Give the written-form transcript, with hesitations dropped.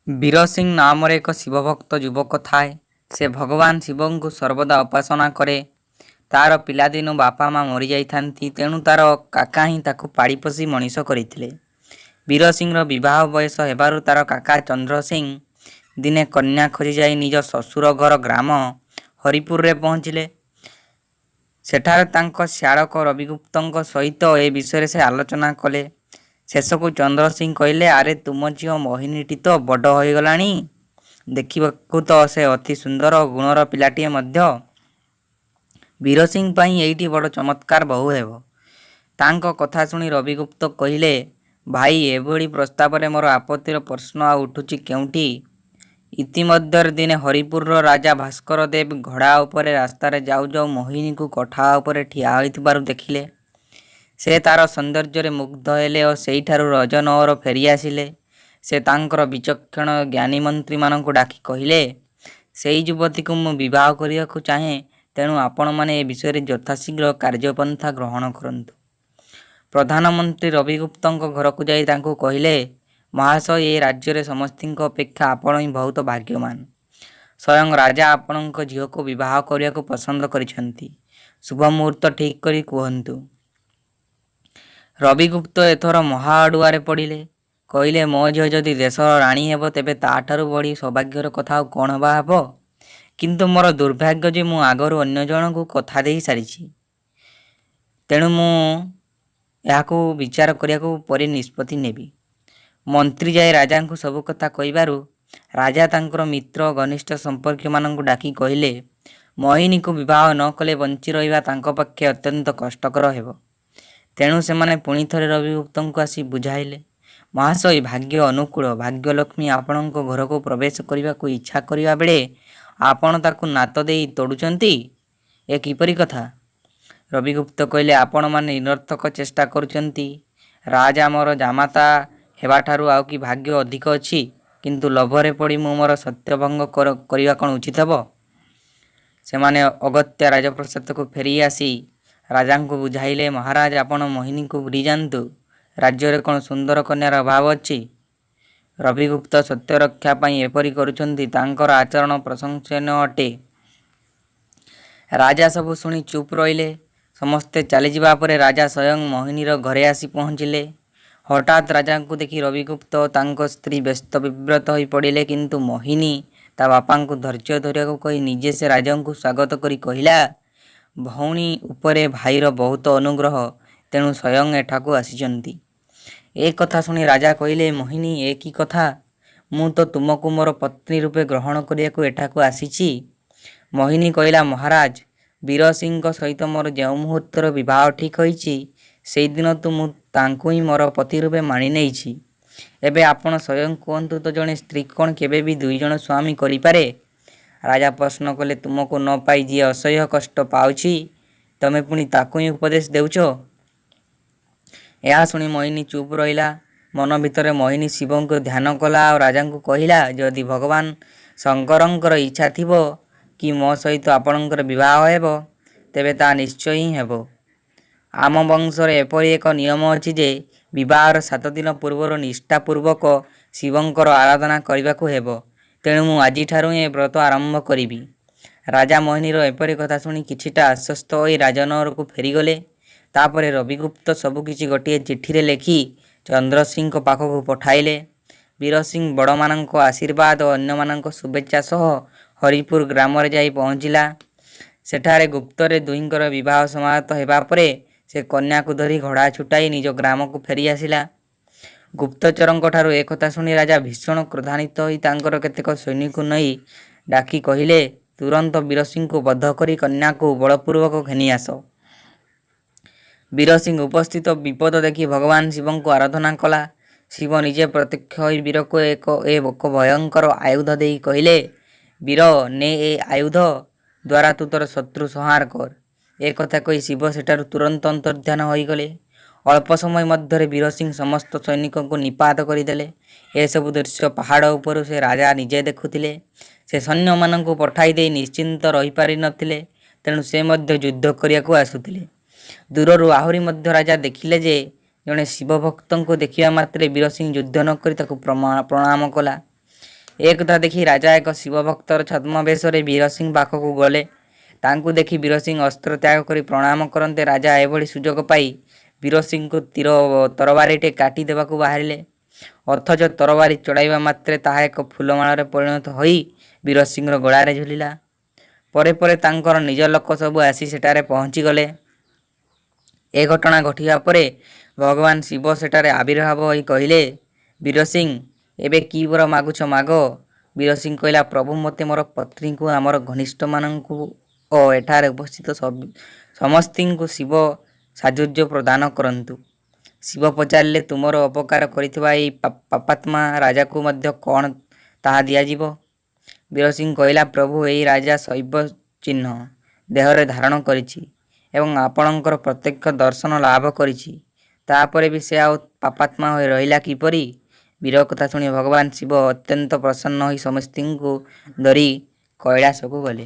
ବୀର ସିଂ ନାମରେ ଏକ ଶିବଭକ୍ତ ଯୁବକ ଥାଏ। ସେ ଭଗବାନ ଶିବଙ୍କୁ ସର୍ବଦା ଉପାସନା କରେ। ତାର ପିଲାଦିନୁ ବାପା ମା ମରିଯାଇଥାନ୍ତି, ତେଣୁ ତାର କାକା ହିଁ ତାକୁ ପାଳି ପୋଷି ମଣିଷ କରିଥିଲେ। ବୀର ସିଂର ବିବାହ ବୟସ ହେବାରୁ ତାର କାକା ଚନ୍ଦ୍ର ସିଂ ଦିନେ କନ୍ୟା ଖୋଜି ଯାଇ ନିଜ ଶ୍ୱଶୁର ଘର ଗ୍ରାମ ହରିପୁରରେ ପହଞ୍ଚିଲେ। ସେଠାରେ ତାଙ୍କ ଶ୍ୟାଳକ ରବିଗୁପ୍ତଙ୍କ ସହିତ ଏ ବିଷୟରେ ସେ ଆଲୋଚନା କଲେ। ଶେଷକୁ ଚନ୍ଦ୍ର ସିଂ କହିଲେ, ଆରେ ତୁମ ଝିଅ ମୋହିନୀଟି ତ ବଡ଼ ହୋଇଗଲାଣି। ଦେଖିବାକୁ ତ ସେ ଅତି ସୁନ୍ଦର ଓ ଗୁଣର ପିଲାଟିଏ ମଧ୍ୟ। ବୀର ସିଂ ପାଇଁ ଏଇଟି ବଡ଼ ଚମତ୍କାର ବୋହୂ ହେବ। ତାଙ୍କ କଥା ଶୁଣି ରବିଗୁପ୍ତ କହିଲେ, ଭାଇ, ଏଭଳି ପ୍ରସ୍ତାବରେ ମୋର ଆପତ୍ତିର ପ୍ରଶ୍ନ ଆଉ ଉଠୁଛି କେଉଁଠି? ଇତିମଧ୍ୟରେ ଦିନେ ହରିପୁରର ରାଜା ଭାସ୍କର ଦେବ ଘୋଡ଼ା ଉପରେ ରାସ୍ତାରେ ଯାଉ ଯାଉ ମୋହିନୀକୁ କୋଠା ଉପରେ ଠିଆ ହୋଇଥିବାରୁ ଦେଖିଲେ। ସେ ତାର ସୌନ୍ଦର୍ଯ୍ୟରେ ମୁଗ୍ଧ ହେଲେ ଓ ସେଇଠାରୁ ରଜନଅର ଫେରି ଆସିଲେ। ସେ ତାଙ୍କର ବିଚକ୍ଷଣ ଜ୍ଞାନୀ ମନ୍ତ୍ରୀମାନଙ୍କୁ ଡାକି କହିଲେ, ସେଇ ଯୁବତୀକୁ ମୁଁ ବିବାହ କରିବାକୁ ଚାହେଁ, ତେଣୁ ଆପଣମାନେ ଏ ବିଷୟରେ ଯଥାଶୀଘ୍ର କାର୍ଯ୍ୟପନ୍ଥା ଗ୍ରହଣ କରନ୍ତୁ। ପ୍ରଧାନମନ୍ତ୍ରୀ ରବିଗୁପ୍ତଙ୍କ ଘରକୁ ଯାଇ ତାଙ୍କୁ କହିଲେ, ମହାଶୟ, ଏ ରାଜ୍ୟରେ ସମସ୍ତଙ୍କ ଅପେକ୍ଷା ଆପଣ ହିଁ ବହୁତ ଭାଗ୍ୟବାନ। ସ୍ୱୟଂ ରାଜା ଆପଣଙ୍କ ଝିଅକୁ ବିବାହ କରିବାକୁ ପସନ୍ଦ କରିଛନ୍ତି। ଶୁଭ ମୁହୂର୍ତ୍ତ ଠିକ୍ କରି କୁହନ୍ତୁ। ରବିଗୁପ୍ତ ଏଥର ମହା ଅଡ଼ୁଆରେ ପଡ଼ିଲେ। କହିଲେ, ମୋ ଝିଅ ଯଦି ଦେଶର ରାଣୀ ହେବ, ତେବେ ତାଠାରୁ ବଢ଼ି ସୌଭାଗ୍ୟର କଥା ଆଉ କ'ଣ ବା ହେବ? କିନ୍ତୁ ମୋର ଦୁର୍ଭାଗ୍ୟ ଯେ ମୁଁ ଆଗରୁ ଅନ୍ୟ ଜଣଙ୍କୁ କଥା ଦେଇ ସାରିଛି। ତେଣୁ ମୁଁ ଏହାକୁ ବିଚାର କରିବାକୁ ପରେ ନିଷ୍ପତ୍ତି ନେବି। ମନ୍ତ୍ରୀ ଯାଇ ରାଜାଙ୍କୁ ସବୁ କଥା କହିବାରୁ ରାଜା ତାଙ୍କର ମିତ୍ର ଓ ଘନିଷ୍ଠ ସମ୍ପର୍କୀୟମାନଙ୍କୁ ଡାକି କହିଲେ, ମୋହିନୀକୁ ବିବାହ ନ କଲେ ବଞ୍ଚି ରହିବା ତାଙ୍କ ପକ୍ଷେ ଅତ୍ୟନ୍ତ କଷ୍ଟକର ହେବ। ତେଣୁ ସେମାନେ ପୁଣି ଥରେ ରବିଗୁପ୍ତଙ୍କୁ ଆସି ବୁଝାଇଲେ, ମହାଶୟ, ଭାଗ୍ୟ ଅନୁକୂଳ ଭାଗ୍ୟଲକ୍ଷ୍ମୀ ଆପଣଙ୍କ ଘରକୁ ପ୍ରବେଶ କରିବାକୁ ଇଚ୍ଛା କରିବା ବେଳେ ଆପଣ ତାକୁ ନାତ ଦେଇ ତୋଡ଼ୁଛନ୍ତି, ଏ କିପରି କଥା? ରବିଗୁପ୍ତ କହିଲେ, ଆପଣମାନେ ନିରର୍ଥକ ଚେଷ୍ଟା କରୁଛନ୍ତି। ରାଜ ଆମର ଜାମାତା ହେବାଠାରୁ ଆଉ କି ଭାଗ୍ୟ ଅଧିକ ଅଛି? କିନ୍ତୁ ଲୋଭରେ ପଡ଼ି ମୁଁ ମୋର ସତ୍ୟଭଙ୍ଗ କରିବା କ'ଣ ଉଚିତ ହେବ? ସେମାନେ ଅଗତ୍ୟା ରାଜପ୍ରସାଦକୁ ଫେରି ଆସି ରାଜାଙ୍କୁ ବୁଝାଇଲେ, ମହାରାଜ, ଆପଣ ମୋହିନୀକୁ ଭୁଲିଯାଆନ୍ତୁ। ରାଜ୍ୟରେ କ'ଣ ସୁନ୍ଦର କନ୍ୟାର ଅଭାବ ଅଛି? ରବିଗୁପ୍ତ ସତ୍ୟ ରକ୍ଷା ପାଇଁ ଏପରି କରୁଛନ୍ତି, ତାଙ୍କର ଆଚରଣ ପ୍ରଶଂସନୀୟ ଅଟେ। ରାଜା ସବୁ ଶୁଣି ଚୁପ୍ ରହିଲେ। ସମସ୍ତେ ଚାଲିଯିବା ପରେ ରାଜା ସ୍ୱୟଂ ମୋହିନୀର ଘରେ ଆସି ପହଞ୍ଚିଲେ। ହଠାତ୍ ରାଜାଙ୍କୁ ଦେଖି ରବିଗୁପ୍ତ ଓ ତାଙ୍କ ସ୍ତ୍ରୀ ବ୍ୟସ୍ତ ବିବ୍ରତ ହୋଇ ପଡ଼ିଲେ। କିନ୍ତୁ ମୋହିନୀ ତା ବାପାଙ୍କୁ ଧୈର୍ଯ୍ୟ ଧରିବାକୁ କହି ନିଜେ ସେ ରାଜାଙ୍କୁ ସ୍ୱାଗତ କରି କହିଲା, ଭଉଣୀ ଉପରେ ଭାଇର ବହୁତ ଅନୁଗ୍ରହ, ତେଣୁ ସ୍ୱୟଂ ଏଠାକୁ ଆସିଛନ୍ତି। ଏ କଥା ଶୁଣି ରାଜା କହିଲେ, ମୋହିନୀ, ଏ କି କଥା? ମୁଁ ତ ତୁମକୁ ମୋର ପତ୍ନୀ ରୂପେ ଗ୍ରହଣ କରିବାକୁ ଏଠାକୁ ଆସିଛି। ମୋହିନୀ କହିଲା, ମହାରାଜ, ବୀର ସିଂଙ୍କ ସହିତ ମୋର ଯେଉଁ ମୁହୂର୍ତ୍ତର ବିବାହ ଠିକ୍ ହୋଇଛି, ସେହିଦିନଠୁ ମୁଁ ତାଙ୍କୁ ହିଁ ମୋର ପତି ରୂପେ ମାନି ନେଇଛି। ଏବେ ଆପଣ ସ୍ୱୟଂ କୁହନ୍ତୁ ତ, ଜଣେ ସ୍ତ୍ରୀ କ'ଣ କେବେ ବି ଦୁଇ ଜଣ ସ୍ୱାମୀ କରିପାରେ? ରାଜା ପ୍ରଶ୍ନ କଲେ, ତୁମକୁ ନ ପାଇ ଯିଏ ଅସହ୍ୟ କଷ୍ଟ ପାଉଛି, ତମେ ପୁଣି ତାକୁ ହିଁ ଉପଦେଶ ଦେଉଛ? ଏହା ଶୁଣି ମୋହିନୀ ଚୁପ୍ ରହିଲା। ମନ ଭିତରେ ମୋହିନୀ ଶିବଙ୍କୁ ଧ୍ୟାନ କଲା ଆଉ ରାଜାଙ୍କୁ କହିଲା, ଯଦି ଭଗବାନ ଶଙ୍କରଙ୍କର ଇଚ୍ଛା ଥିବ କି ମୋ ସହିତ ଆପଣଙ୍କର ବିବାହ ହେବ, ତେବେ ତାହା ନିଶ୍ଚୟ ହିଁ ହେବ। ଆମ ବଂଶରେ ଏପରି ଏକ ନିୟମ ଅଛି ଯେ ବିବାହର 7 ଦିନ ପୂର୍ବରୁ ନିଷ୍ଠାପୂର୍ବକ ଶିବଙ୍କର ଆରାଧନା କରିବାକୁ ହେବ। ତେଣୁ ମୁଁ ଆଜିଠାରୁ ହିଁ ଏ ବ୍ରତ ଆରମ୍ଭ କରିବି। ରାଜା ମୋହିନୀର ଏପରି କଥା ଶୁଣି କିଛିଟା ଆଶ୍ୱସ୍ତ ହୋଇ ରାଜନଗରକୁ ଫେରିଗଲେ। ତାପରେ ରବିଗୁପ୍ତ ସବୁକିଛି ଗୋଟିଏ ଚିଠିରେ ଲେଖି ଚନ୍ଦ୍ରସିଂଙ୍କ ପାଖକୁ ପଠାଇଲେ। ବୀର ସିଂ ବଡ଼ମାନଙ୍କ ଆଶୀର୍ବାଦ ଓ ଅନ୍ୟମାନଙ୍କ ଶୁଭେଚ୍ଛା ସହ ହରିପୁର ଗ୍ରାମରେ ଯାଇ ପହଞ୍ଚିଲା। ସେଠାରେ ଗୁପ୍ତରେ ଦୁହିଁଙ୍କର ବିବାହ ସମାପ୍ତ ହେବା ପରେ ସେ କନ୍ୟାକୁ ଧରି ଘୋଡ଼ା ଛୁଟାଇ ନିଜ ଗ୍ରାମକୁ ଫେରି ଆସିଲା। ଗୁପ୍ତଚରଙ୍କ ଠାରୁ ଏ କଥା ଶୁଣି ରାଜା ଭୀଷଣ କ୍ରୋଧାନ୍ୱିତ ହୋଇ ତାଙ୍କର କେତେକ ସୈନ୍ୟଙ୍କୁ ନେଇ ଡାକି କହିଲେ, ତୁରନ୍ତ ବୀର ସିଂଙ୍କୁ ବଧ କରି କନ୍ୟାକୁ ବଳପୂର୍ବକ ଘେନି ଆସ। ବୀର ସିଂ ଉପସ୍ଥିତ ବିପଦ ଦେଖି ଭଗବାନ ଶିବଙ୍କୁ ଆରାଧନା କଲା। ଶିବ ନିଜେ ପ୍ରତ୍ୟକ୍ଷ ହୋଇ ବୀରକୁ ଏକ ଭୟଙ୍କର ଆୟୁଧ ଦେଇ କହିଲେ, ବୀର, ନେ ଏ ଆୟୁଧ ଦ୍ୱାରା ତୁ ତୋର ଶତ୍ରୁ ସଂହାର କର। ଏ କଥା କହି ଶିବ ସେଠାରୁ ତୁରନ୍ତ ଅନ୍ତର୍ଦ୍ଧାନ ହୋଇଗଲେ। ଅଳ୍ପ ସମୟ ମଧ୍ୟରେ ବୀର ସିଂ ସମସ୍ତ ସୈନିକଙ୍କୁ ନିପାତ କରିଦେଲେ। ଏସବୁ ଦୃଶ୍ୟ ପାହାଡ଼ ଉପରୁ ସେ ରାଜା ନିଜେ ଦେଖୁଥିଲେ। ସେ ସୈନ୍ୟମାନଙ୍କୁ ପଠାଇ ଦେଇ ନିଶ୍ଚିନ୍ତ ରହିପାରିନଥିଲେ, ତେଣୁ ସେ ମଧ୍ୟ ଯୁଦ୍ଧ କରିବାକୁ ଆସୁଥିଲେ। ଦୂରରୁ ଆହୁରି ମଧ୍ୟ ରାଜା ଦେଖିଲେ ଯେ ଜଣେ ଶିବ ଭକ୍ତଙ୍କୁ ଦେଖିବା ମାତ୍ରେ ବୀର ସିଂ ଯୁଦ୍ଧ ନ କରି ତାକୁ ପ୍ରଣାମ କଲା। ଏକଥା ଦେଖି ରାଜା ଏକ ଶିବଭକ୍ତର ଛଦ୍ମବେଶରେ ବୀରସିଂହ ପାଖକୁ ଗଲେ। ତାଙ୍କୁ ଦେଖି ବୀରସିଂହ ଅସ୍ତ୍ର ତ୍ୟାଗ କରି ପ୍ରଣାମ କରନ୍ତେ ରାଜା ଏଭଳି ସୁଯୋଗ ପାଇ ବୀରସିଂହଙ୍କୁ ତରବାରୀଟେ କାଟି ଦେବାକୁ ବାହାରିଲେ। ଅଥଚ ତରବାରୀ ଚଢ଼ାଇବା ମାତ୍ରେ ତାହା ଏକ ଫୁଲମାଳରେ ପରିଣତ ହୋଇ ବୀରସିଂହର ଗଳାରେ ଝୁଲିଲା। ପରେ ପରେ ତାଙ୍କର ନିଜ ଲୋକ ସବୁ ଆସି ସେଠାରେ ପହଞ୍ଚିଗଲେ। ଏ ଘଟଣା ଘଟିବା ପରେ ଭଗବାନ ଶିବ ସେଠାରେ ଆବିର୍ଭାବ ହୋଇ କହିଲେ, ବୀରସିଂହ, ଏବେ କି ବର ମାଗୁଛ ମାଗ। ବୀରସିଂହ କହିଲା, ପ୍ରଭୁ ମୋତେ ମୋର ପତ୍ନୀଙ୍କୁ, ଆମର ଘନିଷ୍ଠମାନଙ୍କୁ ଓ ଏଠାରେ ଉପସ୍ଥିତ ସମସ୍ତଙ୍କୁ ଶିବ ସାୟୁଜ୍ୟ ପ୍ରଦାନ କରନ୍ତୁ। ଶିବ ପଚାରିଲେ, ତୁମର ଅପକାର କରିଥିବା ଏହି ପାପାତ୍ମା ରାଜାକୁ ମଧ୍ୟ କ'ଣ ତାହା ଦିଆଯିବ? ବୀରସିଂହ କହିଲା, ପ୍ରଭୁ, ଏହି ରାଜା ଶୈବ ଚିହ୍ନ ଦେହରେ ଧାରଣ କରିଛି ଏବଂ ଆପଣଙ୍କର ପ୍ରତ୍ୟକ୍ଷ ଦର୍ଶନ ଲାଭ କରିଛି। ତାପରେ ବି ସେ ଆଉ ପାପାତ୍ମା ହୋଇ ରହିଲା କିପରି? ବୀର କଥା ଶୁଣି ଭଗବାନ ଶିବ ଅତ୍ୟନ୍ତ ପ୍ରସନ୍ନ ହୋଇ ସମସ୍ତଙ୍କୁ ଧରି କୈଳାସକୁ ଗଲେ।